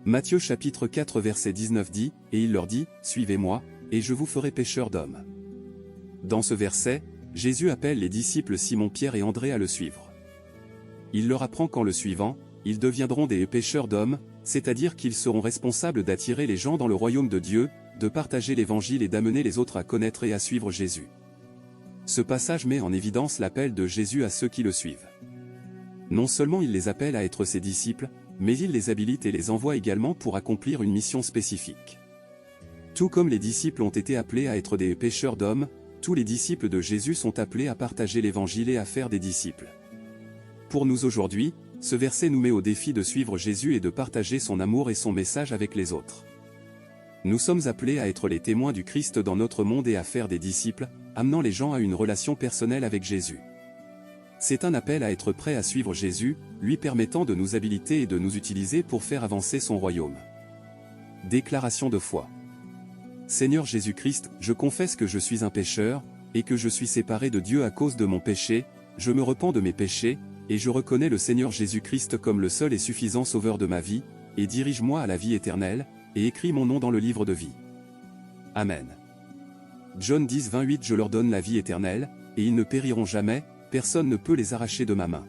Matthieu chapitre 4 verset 19 dit, « Et il leur dit, Suivez-moi, et je vous ferai pêcheurs d'hommes. » Dans ce verset, Jésus appelle les disciples Simon-Pierre et André à le suivre. Il leur apprend qu'en le suivant, ils deviendront des pêcheurs d'hommes, c'est-à-dire qu'ils seront responsables d'attirer les gens dans le royaume de Dieu, de partager l'évangile et d'amener les autres à connaître et à suivre Jésus. Ce passage met en évidence l'appel de Jésus à ceux qui le suivent. Non seulement il les appelle à être ses disciples, mais il les habilite et les envoie également pour accomplir une mission spécifique. Tout comme les disciples ont été appelés à être des pêcheurs d'hommes, tous les disciples de Jésus sont appelés à partager l'évangile et à faire des disciples. Pour nous aujourd'hui, ce verset nous met au défi de suivre Jésus et de partager son amour et son message avec les autres. Nous sommes appelés à être les témoins du Christ dans notre monde et à faire des disciples, amenant les gens à une relation personnelle avec Jésus. C'est un appel à être prêt à suivre Jésus, lui permettant de nous habiliter et de nous utiliser pour faire avancer son royaume. Déclaration de foi. Seigneur Jésus-Christ, je confesse que je suis un pécheur, et que je suis séparé de Dieu à cause de mon péché, je me repens de mes péchés, et je reconnais le Seigneur Jésus-Christ comme le seul et suffisant sauveur de ma vie, et dirige-moi à la vie éternelle, et écris mon nom dans le livre de vie. Amen. John 10, 28 Je leur donne la vie éternelle, et ils ne périront jamais, personne ne peut les arracher de ma main.